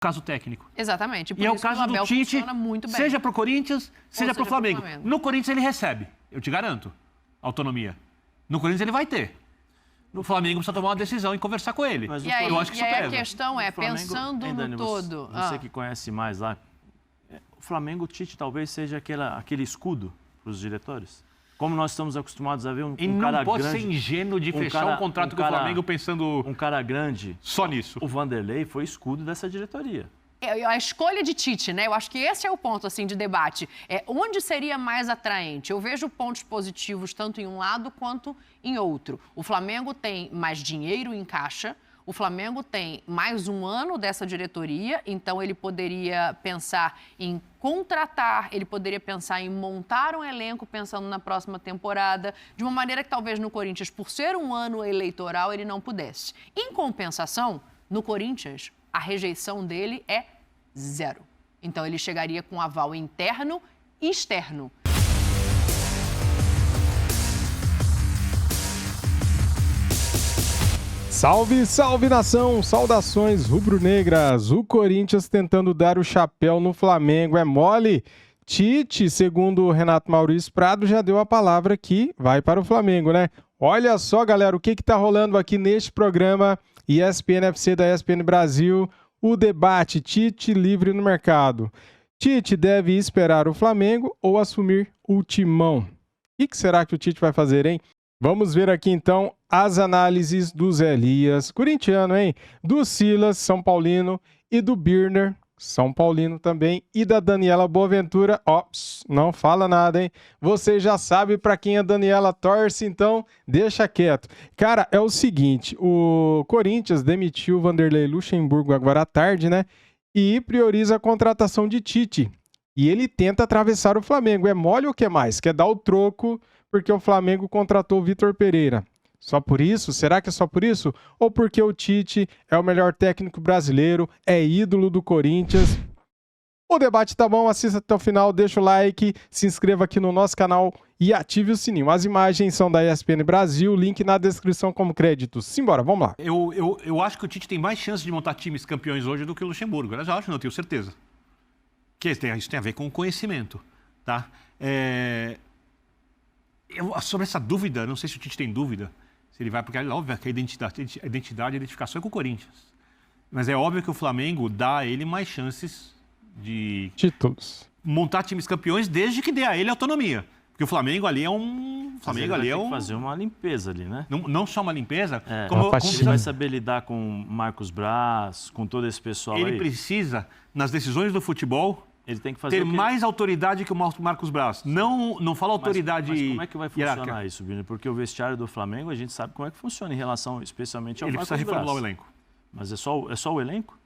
caso técnico. Exatamente. E é o caso do Tite, seja para o Corinthians, seja para o Flamengo. No Corinthians ele recebe, eu te garanto, autonomia. No Corinthians ele vai ter. No Flamengo precisa tomar uma decisão e conversar com ele. Mas eu acho que isso pesa. A questão é, Flamengo, pensando no todo... Você que conhece mais lá, o Flamengo, o Tite talvez seja aquele escudo para os diretores. Como nós estamos acostumados a ver um cara grande... E não pode ser ingênuo de fechar um contrato com o Flamengo pensando... Um cara grande... Só nisso. O Vanderlei foi escudo dessa diretoria. A escolha de Tite, né? Eu acho que esse é o ponto, assim, de debate. Onde seria mais atraente? Eu vejo pontos positivos tanto em um lado quanto em outro. O Flamengo tem mais dinheiro em caixa, o Flamengo tem mais um ano dessa diretoria, então ele poderia pensar em contratar, ele poderia pensar em montar um elenco pensando na próxima temporada, de uma maneira que talvez no Corinthians, por ser um ano eleitoral, ele não pudesse. Em compensação, no Corinthians, a rejeição dele é 0. Então, ele chegaria com aval interno e externo. Salve, salve nação! Saudações rubro-negras! O Corinthians tentando dar o chapéu no Flamengo é mole? Tite, segundo o Renato Maurício Prado, já deu a palavra que vai para o Flamengo, né? Olha só, galera, o que tá rolando aqui neste programa ESPN FC da ESPN Brasil, o debate Tite livre no mercado. Tite deve esperar o Flamengo ou assumir o timão? O que será que o Tite vai fazer, hein? Vamos ver aqui então as análises do Zé Elias, corintiano, hein? Do Silas, São Paulino, e do Birner, São Paulino também, e da Daniela Boaventura. Não fala nada, hein? Você já sabe para quem a Daniela torce, então deixa quieto. Cara, é o seguinte, o Corinthians demitiu o Vanderlei Luxemburgo agora à tarde, né? E prioriza a contratação de Tite. E ele tenta atravessar o Flamengo. É mole ou o que mais? Quer dar o troco porque o Flamengo contratou o Vitor Pereira. Só por isso? Será que é só por isso? Ou porque o Tite é o melhor técnico brasileiro, é ídolo do Corinthians? O debate tá bom, assista até o final, deixa o like, se inscreva aqui no nosso canal e ative o sininho. As imagens são da ESPN Brasil, link na descrição como crédito. Simbora, vamos lá. Eu acho que o Tite tem mais chance de montar times campeões hoje do que o Luxemburgo. Eu já acho, não tenho certeza. Isso tem a ver com o conhecimento, tá? Sobre essa dúvida, não sei se o Tite tem dúvida, se ele vai, porque é óbvio que a identificação é com o Corinthians. Mas é óbvio que o Flamengo dá a ele mais chances de títulos, montar times campeões desde que dê a ele autonomia. Porque o Flamengo ali é um... fazer uma limpeza ali, né? Não só uma limpeza, como ele vai saber lidar com Marcos Braz, com todo esse pessoal aí. Ele precisa, nas decisões do futebol... Ele tem que fazer ter mais autoridade que o Marcos Braz. Não fala autoridade. Mas como é que vai funcionar isso, Vini? Porque o vestiário do Flamengo, a gente sabe como é que funciona em relação, especialmente ao Marcos Braz. Ele precisa reformular o elenco. Mas é só o elenco?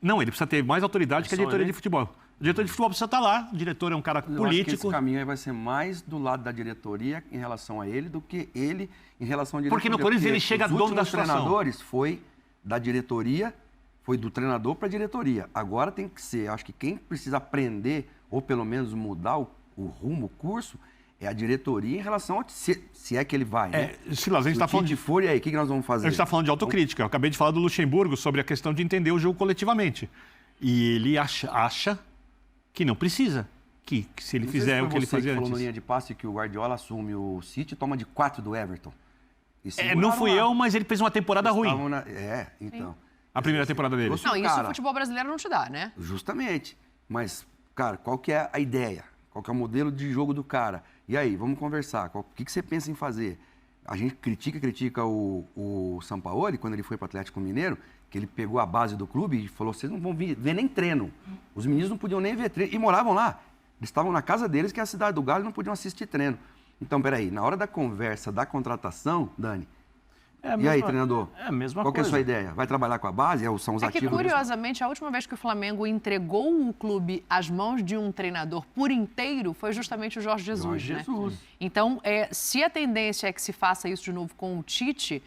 Não, ele precisa ter mais autoridade que a diretoria de futebol. O diretor de futebol precisa estar lá. O diretor é um cara político. Eu acho que esse caminho aí vai ser mais do lado da diretoria em relação a ele do que ele em relação à diretoria. Porque no Corinthians ele chega dono da situação. Os treinadores foi da diretoria, foi do treinador para a diretoria. Agora tem que ser, acho que quem precisa aprender ou pelo menos mudar o rumo, o curso, é a diretoria em relação a se é que ele vai, né? Silas, a gente está falando de for, e aí, o que nós vamos fazer? A gente está falando de autocrítica. Eu acabei de falar do Luxemburgo sobre a questão de entender o jogo coletivamente. E ele acha que não precisa. Que se ele fizer o que ele fazia antes. Falou no linha de passe que o Guardiola assume o City e toma de 4 do Everton. Não fui eu, mas ele fez uma temporada ruim. Então. A primeira temporada dele. Não, isso o futebol brasileiro não te dá, né? Justamente. Mas, cara, qual que é a ideia? Qual que é o modelo de jogo do cara? E aí, vamos conversar. O que você pensa em fazer? A gente critica o Sampaoli, quando ele foi para o Atlético Mineiro, que ele pegou a base do clube e falou, vocês não vão ver nem treino. Os meninos não podiam nem ver treino. E moravam lá. Eles estavam na casa deles, que é a cidade do Galo, e não podiam assistir treino. Então, peraí, na hora da conversa, da contratação, Dani, e aí, treinador? É a mesma Qual coisa. Que é a sua ideia? Vai trabalhar com a base? São os ativos? Que, curiosamente, a última vez que o Flamengo entregou o clube às mãos de um treinador por inteiro foi justamente o Jorge Jesus, né? Então, se a tendência é que se faça isso de novo com o Tite,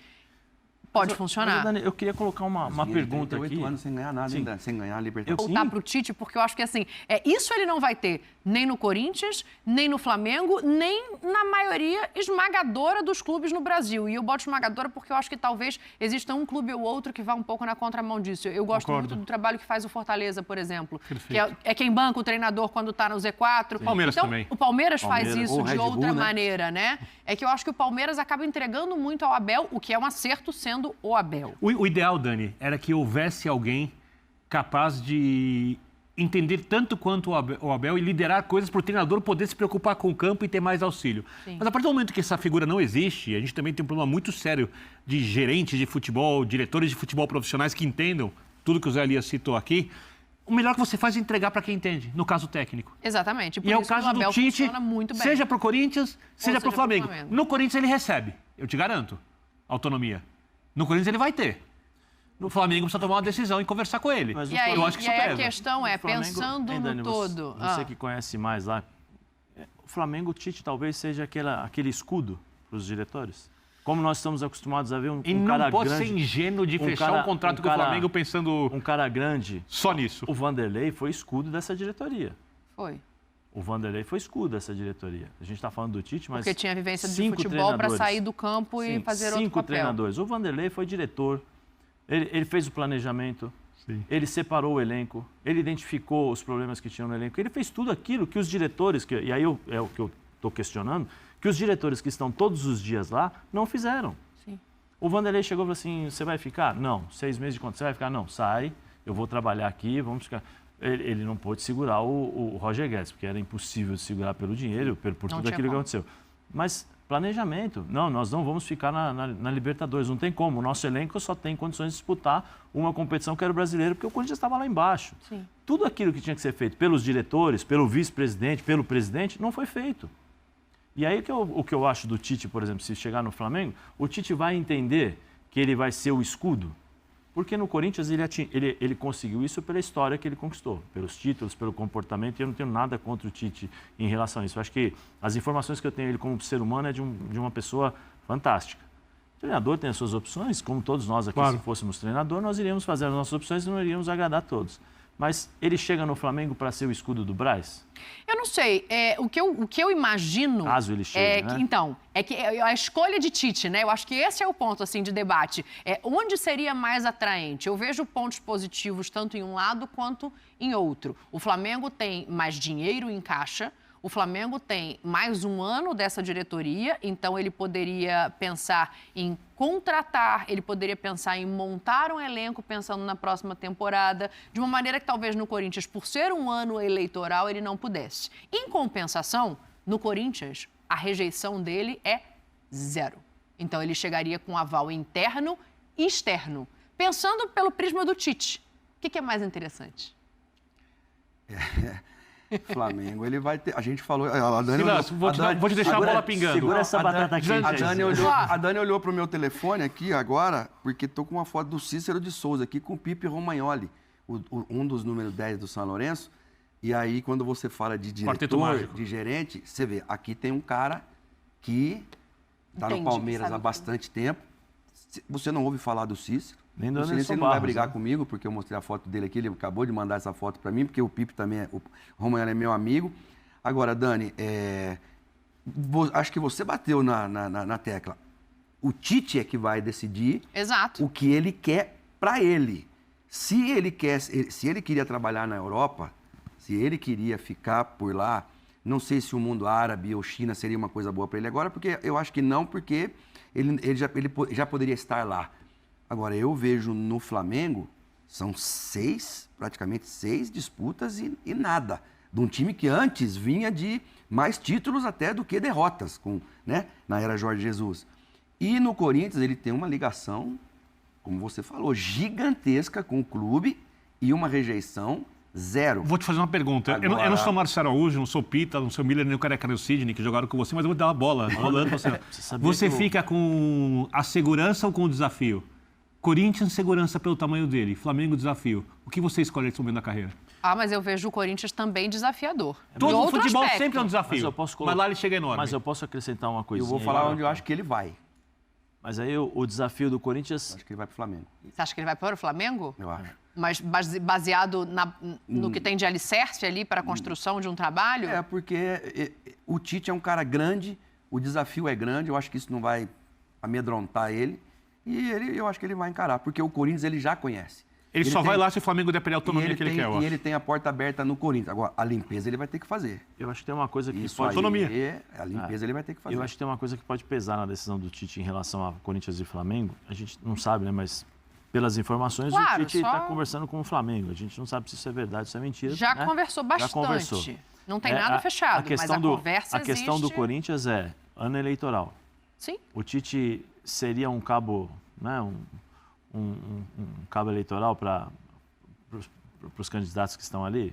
pode funcionar. Mas, Dani, eu queria colocar uma pergunta aqui. 38 anos sem ganhar nada ainda, sem ganhar a Libertadores. Voltar para o Tite, porque eu acho que assim, isso ele não vai ter nem no Corinthians, nem no Flamengo, nem na maioria esmagadora dos clubes no Brasil. E eu boto esmagadora porque eu acho que talvez exista um clube ou outro que vá um pouco na contramão disso. Eu gosto muito do trabalho que faz o Fortaleza, por exemplo. Que é quem banca o treinador quando está no Z4. Sim. Palmeiras então, também. O Palmeiras faz isso de outra Bull, né? maneira, né? É que eu acho que o Palmeiras acaba entregando muito ao Abel, o que é um acerto sendo o Abel. O ideal, Dani, era que houvesse alguém capaz de entender tanto quanto o Abel e liderar coisas para o treinador poder se preocupar com o campo e ter mais auxílio. Sim. Mas a partir do momento que essa figura não existe, a gente também tem um problema muito sério de gerentes de futebol, diretores de futebol profissionais que entendam tudo que o Zé Elias citou aqui. O melhor que você faz é entregar para quem entende, no caso técnico. Exatamente. E é o caso do Tite, seja para o Corinthians, seja para o Flamengo. No Corinthians ele recebe, eu te garanto, autonomia. No Corinthians ele vai ter. No Flamengo precisa tomar uma decisão e conversar com ele. Mas eu acho que isso pesa. A questão é, pensando no todo... Você que conhece mais lá, o Flamengo, o Tite talvez seja aquele escudo para os diretores. Como nós estamos acostumados a ver um cara grande... E não pode ser ingênuo de fechar um contrato com o Flamengo pensando... Um cara grande... Só nisso. O Vanderlei foi escudo dessa diretoria. Foi. O Vanderlei foi escudo dessa diretoria. A gente está falando do Tite, mas... Porque tinha vivência de futebol para sair do campo e fazer outro papel. 5 treinadores. O Vanderlei foi diretor, ele fez o planejamento, ele separou o elenco, ele identificou os problemas que tinham no elenco, ele fez tudo aquilo que os diretores, e aí é o que eu estou questionando, que os diretores que estão todos os dias lá não fizeram. Sim. O Vanderlei chegou e falou assim, você vai ficar? Não. 6 meses de contrato, você vai ficar? Não. Sai, eu vou trabalhar aqui, vamos ficar... Ele não pôde segurar o Roger Guedes, porque era impossível de segurar pelo dinheiro, por tudo aquilo que aconteceu. Mas planejamento, não, nós não vamos ficar na Libertadores, não tem como. O nosso elenco só tem condições de disputar uma competição que era o brasileiro, porque o Corinthians estava lá embaixo. Sim. Tudo aquilo que tinha que ser feito pelos diretores, pelo vice-presidente, pelo presidente, não foi feito. E aí o que eu acho do Tite, por exemplo, se chegar no Flamengo, o Tite vai entender que ele vai ser o escudo. Porque no Corinthians ele conseguiu isso pela história que ele conquistou, pelos títulos, pelo comportamento, e eu não tenho nada contra o Tite em relação a isso. Eu acho que as informações que eu tenho ele como ser humano é de uma pessoa fantástica. O treinador tem as suas opções, como todos nós aqui, se fôssemos treinador, nós iríamos fazer as nossas opções e não iríamos agradar a todos. Mas ele chega no Flamengo para ser o escudo do Brás? Eu não sei. O que eu imagino... Caso ele chegue, né? Então, é que a escolha de Tite, né? Eu acho que esse é o ponto, assim, de debate. Onde seria mais atraente? Eu vejo pontos positivos tanto em um lado quanto em outro. O Flamengo tem mais dinheiro em caixa. O Flamengo tem mais um ano dessa diretoria, então ele poderia pensar em contratar, ele poderia pensar em montar um elenco pensando na próxima temporada, de uma maneira que talvez no Corinthians, por ser um ano eleitoral, ele não pudesse. Em compensação, no Corinthians, a rejeição dele é 0. Então ele chegaria com aval interno e externo. Pensando pelo prisma do Tite, o que é mais interessante? Flamengo, ele vai ter... A gente falou... A Dani vou te deixar a bola pingando. Segura essa batata aqui. A Dani olhou pro meu telefone aqui agora, porque tô com uma foto do Cícero de Souza aqui com o Pipe Romagnoli, um dos números 10 do São Lourenço. E aí, quando você fala de diretor, de gerente, você vê, aqui tem um cara que tá no Palmeiras há bastante tempo. Você não ouve falar do Cícero. Nem do Ele não vai brigar comigo, porque eu mostrei a foto dele aqui, ele acabou de mandar essa foto para mim, porque o Pipe também, o Romagnoli é meu amigo. Agora, Dani, acho que você bateu na tecla. O Tite é que vai decidir o que ele quer para ele. Se ele queria trabalhar na Europa, se ele queria ficar por lá, não sei se o mundo árabe ou China seria uma coisa boa para ele agora, porque eu acho que não, porque ele já poderia estar lá. Agora, eu vejo no Flamengo, são praticamente 6 disputas e nada. De um time que antes vinha de mais títulos até do que derrotas, na era Jorge Jesus. E no Corinthians ele tem uma ligação, como você falou, gigantesca com o clube e uma rejeição 0. Vou te fazer uma pergunta. Agora... Eu não sou Marcelo Araújo, não sou Pita, não sou Miller, nem o Careca, nem o Sidney, que jogaram com você, mas eu vou dar uma bola rolando pra você. Você fica com a segurança ou com o desafio? Corinthians, segurança pelo tamanho dele. Flamengo, desafio. O que você escolhe nesse momento da carreira? Mas eu vejo o Corinthians também desafiador. Todo futebol sempre é um desafio. Mas lá ele chega enorme. Mas eu posso acrescentar uma coisinha. Eu vou falar onde eu acho que ele vai. Mas aí o desafio do Corinthians... Acho que ele vai pro Flamengo. Você acha que ele vai para o Flamengo? Eu acho. Mas baseado no que tem de alicerce ali para a construção de um trabalho? É, porque o Tite é um cara grande, o desafio é grande, eu acho que isso não vai amedrontar ele. E eu acho que ele vai encarar, porque o Corinthians ele já conhece. Ele só vai lá se o Flamengo der a autonomia que ele quer, eu E acho. ele tem a porta aberta no Corinthians. Agora, a limpeza ele vai ter que fazer. Eu acho que tem uma coisa que Isso pode... aí, autonomia. a limpeza ele vai ter que fazer. Eu acho que tem uma coisa que pode pesar na decisão do Tite em relação a Corinthians e Flamengo. A gente não sabe, né? Mas pelas informações, Claro, o Tite só- está conversando com o Flamengo. A gente não sabe se isso é verdade, se é mentira. Já né? conversou bastante. Já conversou. Não tem nada fechado, mas a conversa A questão do existe. Corinthians é ano eleitoral. Sim. O Tite seria um cabo, né? Um cabo eleitoral para os candidatos que estão ali?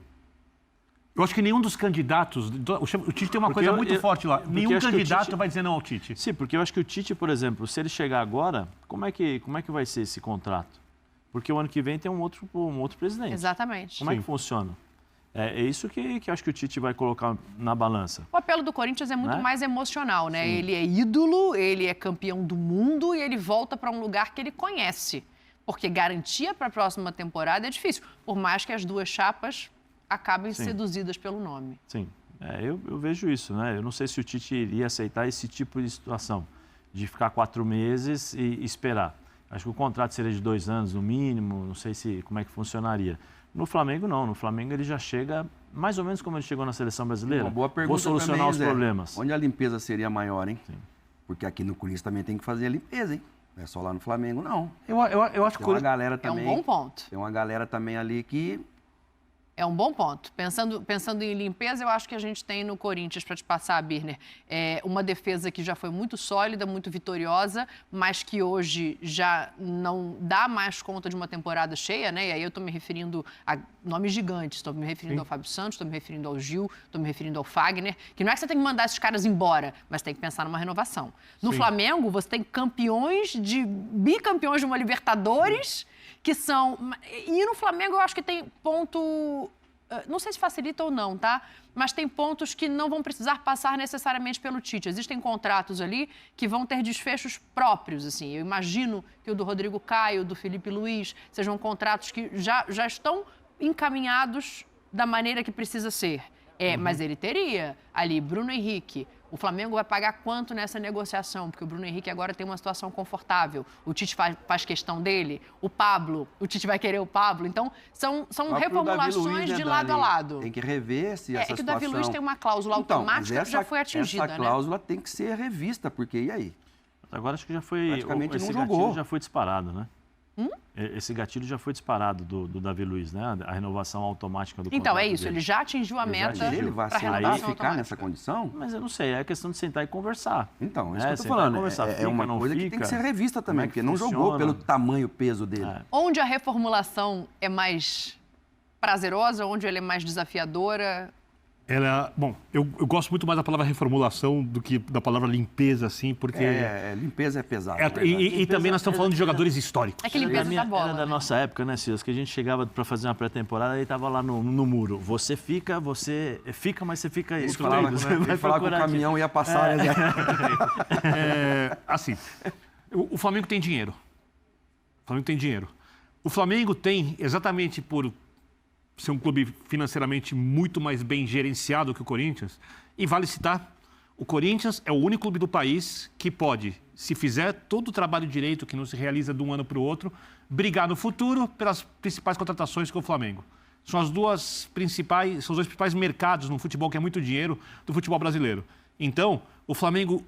Eu acho que nenhum dos candidatos... O Tite tem uma Porque coisa eu- muito eu- forte lá. porque Nenhum eu acho que o candidato Tite- vai dizer não ao Tite. Sim, porque eu acho que o Tite, por exemplo, se ele chegar agora, como é que vai ser esse contrato? Porque o ano que vem tem um outro presidente. Exatamente. Como é que funciona? É isso que eu acho que o Tite vai colocar na balança. O apelo do Corinthians é muito Né? mais emocional, né? Ele é ídolo, ele é campeão do mundo e ele volta para um lugar que ele conhece. Porque garantia para a próxima temporada é difícil, por mais que as duas chapas acabem Sim. seduzidas pelo nome. Sim, eu vejo isso, né? Eu não sei se o Tite iria aceitar esse tipo de situação, de ficar 4 meses e esperar. Acho que o contrato seria de 2 anos no mínimo, não sei como é que funcionaria. No Flamengo, não. No Flamengo, ele já chega mais ou menos como ele chegou na Seleção Brasileira. Uma boa pergunta Vou solucionar também, os Zé. problemas. Onde a limpeza seria maior, hein? Sim. Porque aqui no Corinthians também tem que fazer a limpeza, hein? Não é só lá no Flamengo, não. Eu acho que Tem o uma galera É também... um bom ponto. Tem uma galera também ali que... É um bom ponto. Pensando em limpeza, eu acho que a gente tem no Corinthians, para te passar, Birner, uma defesa que já foi muito sólida, muito vitoriosa, mas que hoje já não dá mais conta de uma temporada cheia, né? E aí eu estou me referindo a nomes gigantes. Estou me referindo ao Fábio Santos, estou me referindo ao Gil, estou me referindo ao Fagner. Que não é que você tem que mandar esses caras embora, mas tem que pensar numa renovação. No Flamengo, você tem bicampeões de uma Libertadores, que são... E no Flamengo eu acho que tem ponto... Não sei se facilita ou não, tá? Mas tem pontos que não vão precisar passar necessariamente pelo Tite. Existem contratos ali que vão ter desfechos próprios, assim. Eu imagino que o do Rodrigo Caio, do Felipe Luiz, sejam contratos que já estão encaminhados da maneira que precisa ser. Mas ele teria ali Bruno Henrique. O Flamengo vai pagar quanto nessa negociação? Porque o Bruno Henrique agora tem uma situação confortável. O Tite faz questão dele. O Tite vai querer o Pablo. Então, são reformulações de lado a lado. Tem que rever se essa É que o Davi situação... Luiz tem uma cláusula automática mas que já foi atingida, essa cláusula tem que ser revista, porque e aí? Agora acho que já foi... Praticamente esse não gatilho jogou. já foi disparado, né? Esse gatilho já foi disparado do Davi Luiz, né? A renovação automática do contrato Então, é isso. dele. Ele já atingiu a Ele já meta atingiu. Ele vai para sentar renovação e ficar automática. nessa condição? Mas eu não sei, é questão de sentar e conversar. Então, isso É, que eu tô sentar e falando. conversar. É Fica, uma não coisa que fica? tem que ser revista Como também, é que porque não jogou funciona? pelo tamanho, peso dele. Onde a reformulação é mais prazerosa, onde ela é mais desafiadora. Bom, eu gosto muito mais da palavra reformulação do que da palavra limpeza, assim, porque... Limpeza é pesado. E também nós estamos falando de jogadores históricos. É que limpeza da bola. Era da né? nossa época, né, Silas? Que a gente chegava para fazer uma pré-temporada e estava lá no muro. Você fica, mas você fica Ele excluído. falava, Você ele vai falava que o procurar caminhão ia passar, né? Assim, o Flamengo tem dinheiro. O Flamengo tem, exatamente por ser um clube financeiramente muito mais bem gerenciado que o Corinthians, e vale citar, o Corinthians é o único clube do país que pode, se fizer todo o trabalho direito que não se realiza de um ano para o outro, brigar no futuro pelas principais contratações que o Flamengo. São os dois principais mercados no futebol, que é muito dinheiro, do futebol brasileiro. Então, o Flamengo,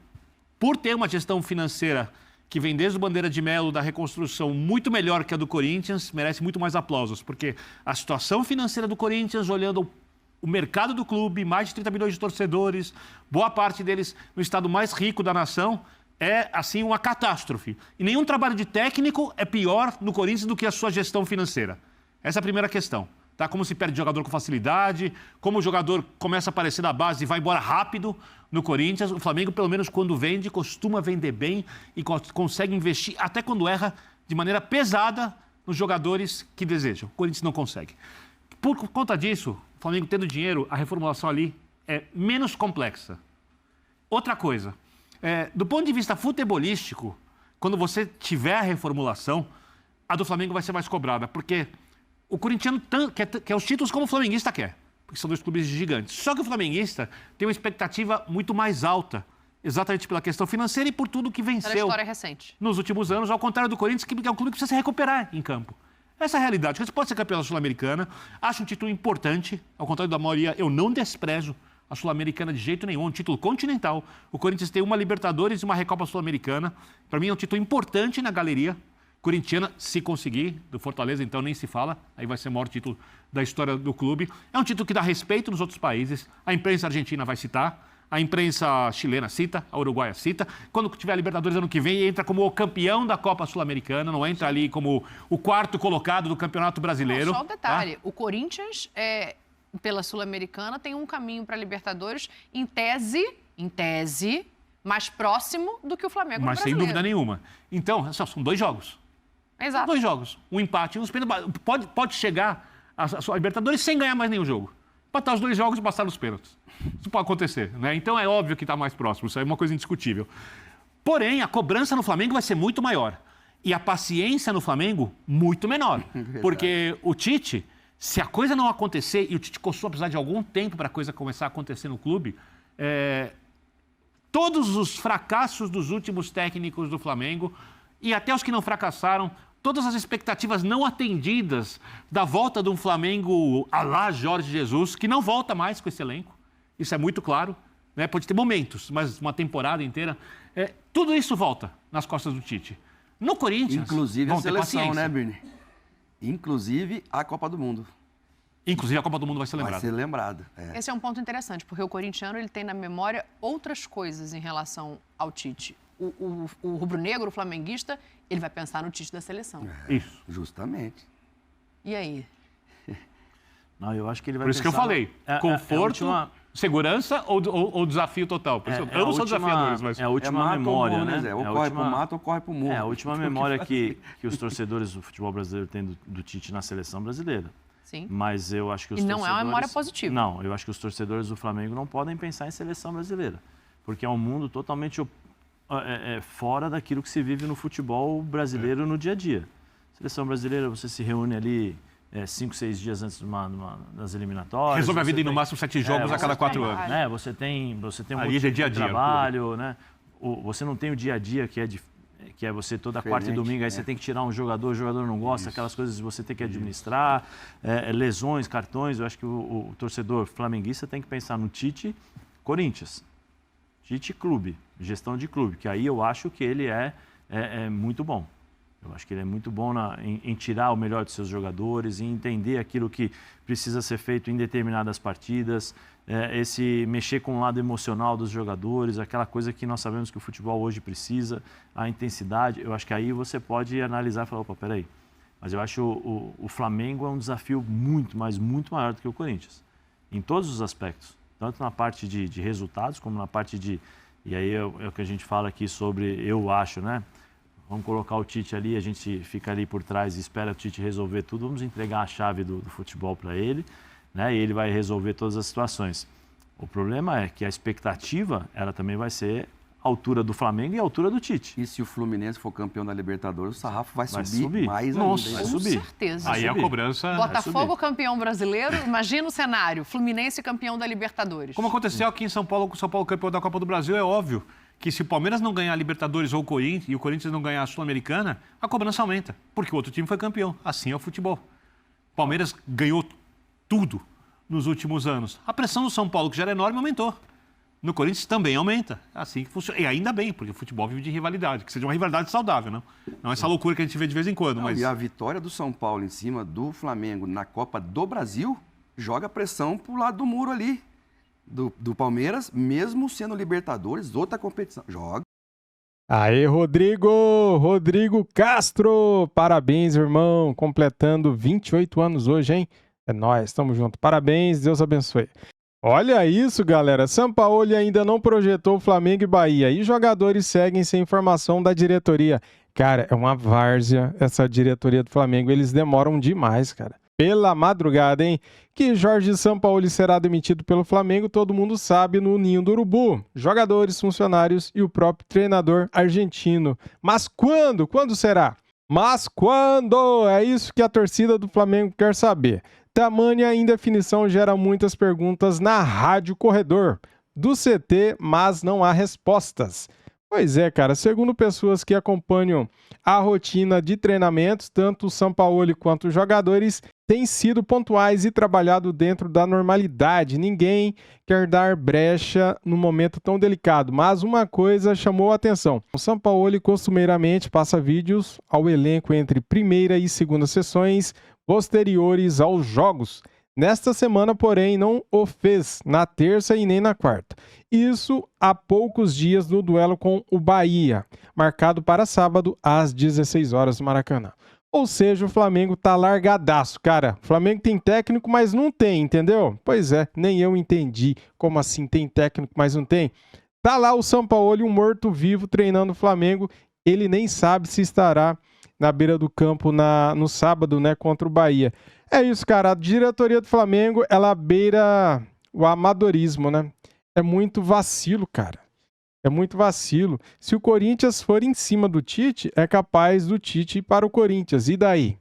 por ter uma gestão financeira que vem desde o Bandeira de Melo da reconstrução muito melhor que a do Corinthians, merece muito mais aplausos, porque a situação financeira do Corinthians, olhando o mercado do clube, mais de 30 milhões de torcedores, boa parte deles no estado mais rico da nação, é, assim, uma catástrofe. E nenhum trabalho de técnico é pior no Corinthians do que a sua gestão financeira. Essa é a primeira questão. Tá? Como se perde jogador com facilidade, como o jogador começa a aparecer da base e vai embora rápido no Corinthians. O Flamengo, pelo menos quando vende, costuma vender bem e consegue investir, até quando erra, de maneira pesada nos jogadores que desejam. O Corinthians não consegue. Por conta disso, o Flamengo tendo dinheiro, a reformulação ali é menos complexa. Outra coisa, do ponto de vista futebolístico, quando você tiver a reformulação, a do Flamengo vai ser mais cobrada, porque o corintiano quer os títulos como o flamenguista quer, porque são 2 clubes gigantes. Só que o flamenguista tem uma expectativa muito mais alta, exatamente pela questão financeira e por tudo que venceu Pela história recente. nos últimos anos, ao contrário do Corinthians, que é um clube que precisa se recuperar em campo. Essa é a realidade. Você pode ser campeão da Sul-Americana, acho um título importante, ao contrário da maioria, eu não desprezo a Sul-Americana de jeito nenhum, é um título continental. O Corinthians tem uma Libertadores e uma Recopa Sul-Americana. Para mim é um título importante na galeria corintiana, se conseguir. Do Fortaleza, então, nem se fala. Aí vai ser o maior título da história do clube. É um título que dá respeito nos outros países. A imprensa argentina vai citar, a imprensa chilena cita, a uruguaia cita. Quando tiver a Libertadores ano que vem, entra como o campeão da Copa Sul-Americana, não entra ali como o 4º colocado do Campeonato Brasileiro. Não, só um detalhe, o Corinthians, pela Sul-Americana, tem um caminho para a Libertadores, em tese, mais próximo do que o Flamengo Mas sem brasileiro. dúvida nenhuma. Então, são 2 jogos. Exato. 2 jogos. Um empate e um pênaltis. Pode chegar a Libertadores sem ganhar mais nenhum jogo. Empatar os 2 jogos e passar nos pênaltis. Isso pode acontecer, né? Então é óbvio que está mais próximo. Isso é uma coisa indiscutível. Porém, a cobrança no Flamengo vai ser muito maior. E a paciência no Flamengo, muito menor. Porque o Tite, se a coisa não acontecer, e o Tite costumou precisar de algum tempo para a coisa começar a acontecer no clube, todos os fracassos dos últimos técnicos do Flamengo, e até os que não fracassaram, todas as expectativas não atendidas da volta de um Flamengo à la Jorge Jesus, que não volta mais com esse elenco, isso é muito claro, né? Pode ter momentos, mas uma temporada inteira, tudo isso volta nas costas do Tite. No Corinthians, Inclusive a vão ter seleção, paciência. né, Birne? Inclusive a Copa do Mundo. Inclusive a Copa do Mundo vai ser lembrada. Vai ser lembrada. Esse é um ponto interessante, porque o corintiano ele tem na memória outras coisas em relação ao Tite. O rubro-negro, o flamenguista, ele vai pensar no Tite da seleção. Isso. Justamente. E aí? Não, eu acho que ele vai Por isso que eu pensar falei, conforto, segurança ou desafio total? Por isso eu não sou desafiador, mas... É a última mato memória, ou morro, né? Zé? Ou corre pro mato ou corre pro morro. É a última memória que os torcedores do futebol brasileiro têm do Tite na seleção brasileira. Sim. Mas eu acho que os E não torcedores... é uma memória positiva. Não, eu acho que os torcedores do Flamengo não podem pensar em seleção brasileira. Porque é um mundo totalmente fora daquilo que se vive no futebol brasileiro no dia a dia. Seleção brasileira, você se reúne ali 5, 6 dias antes das eliminatórias. Resolve a vida em no máximo 7 jogos a cada 4 anos. Né? Você tem um Ali monte é dia a de dia, trabalho, né? Você não tem o dia a dia que é você toda quarta e domingo, aí você tem que tirar um jogador, o jogador não gosta, aquelas coisas você tem que administrar, lesões, cartões. Eu acho que o torcedor flamenguista tem que pensar no Tite Corinthians. Tite Clube, gestão de clube, que aí eu acho que ele é muito bom. Eu acho que ele é muito bom em tirar o melhor de seus jogadores, em entender aquilo que precisa ser feito em determinadas partidas, esse mexer com o lado emocional dos jogadores, aquela coisa que nós sabemos que o futebol hoje precisa, a intensidade. Eu acho que aí você pode analisar e falar, opa, peraí. Mas eu acho o Flamengo é um desafio muito, mas muito maior do que o Corinthians, em todos os aspectos. Tanto na parte de resultados, como na parte de... E aí é o que a gente fala aqui sobre, eu acho, né? Vamos colocar o Tite ali, a gente fica ali por trás e espera o Tite resolver tudo. Vamos entregar a chave do futebol para ele, né? E ele vai resolver todas as situações. O problema é que a expectativa, ela também vai ser a altura do Flamengo e a altura do Tite. E se o Fluminense for campeão da Libertadores, o sarrafo vai subir mais Nossa, ainda. vai Com subir. certeza. Aí a cobrança... Botafogo campeão brasileiro, imagina o cenário. Fluminense campeão da Libertadores. Como aconteceu aqui em São Paulo, com o São Paulo campeão da Copa do Brasil, é óbvio que se o Palmeiras não ganhar a Libertadores ou o Corinthians, e o Corinthians não ganhar a Sul-Americana, a cobrança aumenta, porque o outro time foi campeão. Assim é o futebol. O Palmeiras ganhou tudo nos últimos anos. A pressão do São Paulo, que já era enorme, aumentou. No Corinthians também aumenta. Assim que funciona. E ainda bem, porque o futebol vive de rivalidade, que seja uma rivalidade saudável, não? Não essa loucura que a gente vê de vez em quando. Não, Mas... E a vitória do São Paulo em cima do Flamengo na Copa do Brasil joga pressão pro lado do muro ali. Do Palmeiras, mesmo sendo Libertadores, outra competição. Joga. Aê, Rodrigo! Rodrigo Castro! Parabéns, irmão! Completando 28 anos hoje, hein? É nóis, tamo junto. Parabéns, Deus abençoe. Olha isso, galera. Sampaoli ainda não projetou Flamengo e Bahia. E jogadores seguem sem informação da diretoria. Cara, é uma várzea essa diretoria do Flamengo. Eles demoram demais, cara. pela madrugada, hein? Que Jorge Sampaoli será demitido pelo Flamengo, todo mundo sabe, no ninho do urubu. Jogadores, funcionários e o próprio treinador argentino. Mas quando? Quando será? Mas quando? É isso que a torcida do Flamengo quer saber. Tamanha indefinição gera muitas perguntas na Rádio Corredor do CT, mas não há respostas. Pois é, cara, segundo pessoas que acompanham a rotina de treinamentos, tanto o Sampaoli quanto os jogadores têm sido pontuais e trabalhado dentro da normalidade. Ninguém quer dar brecha num momento tão delicado, mas uma coisa chamou a atenção. O Sampaoli costumeiramente passa vídeos ao elenco entre primeira e segunda sessões posteriores aos jogos. Nesta semana, porém, não o fez na terça e nem na quarta. Isso há poucos dias do duelo com o Bahia, marcado para sábado às 16 horas no Maracanã. Ou seja, o Flamengo tá largadaço, cara. O Flamengo tem técnico, mas não tem, entendeu? Pois é, nem eu entendi como assim tem técnico, mas não tem. Tá lá o Sampaoli, um morto-vivo, treinando o Flamengo. Ele nem sabe se estará na beira do campo no sábado, né, contra o Bahia. É isso, cara. A diretoria do Flamengo, ela beira o amadorismo, né? É muito vacilo, cara. É muito vacilo. Se o Corinthians for em cima do Tite, é capaz do Tite ir para o Corinthians. E daí?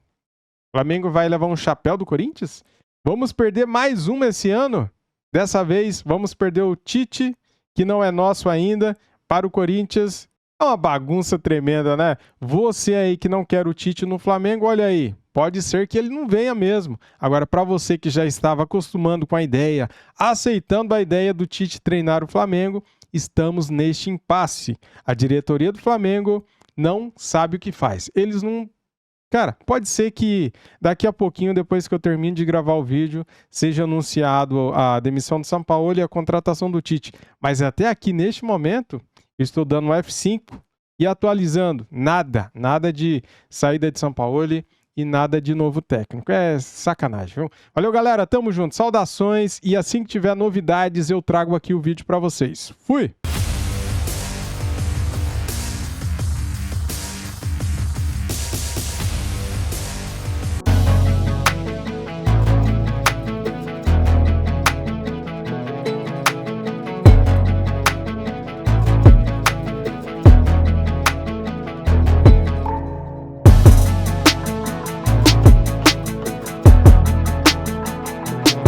O Flamengo vai levar um chapéu do Corinthians? Vamos perder mais uma esse ano? Dessa vez, vamos perder o Tite, que não é nosso ainda, para o Corinthians. É uma bagunça tremenda, né? Você aí que não quer o Tite no Flamengo, olha aí. Pode ser que ele não venha mesmo. Agora, para você que já estava acostumando com a ideia, aceitando a ideia do Tite treinar o Flamengo, estamos neste impasse. A diretoria do Flamengo não sabe o que faz. Eles não... Cara, pode ser que daqui a pouquinho, depois que eu termine de gravar o vídeo, seja anunciado a demissão do Sampaoli e a contratação do Tite. Mas até aqui, neste momento, eu estou dando um F5 e atualizando. Nada de saída de Sampaoli e nada de novo técnico. É sacanagem, viu? Valeu, galera. Tamo junto. Saudações. E assim que tiver novidades, eu trago aqui o vídeo para vocês. Fui!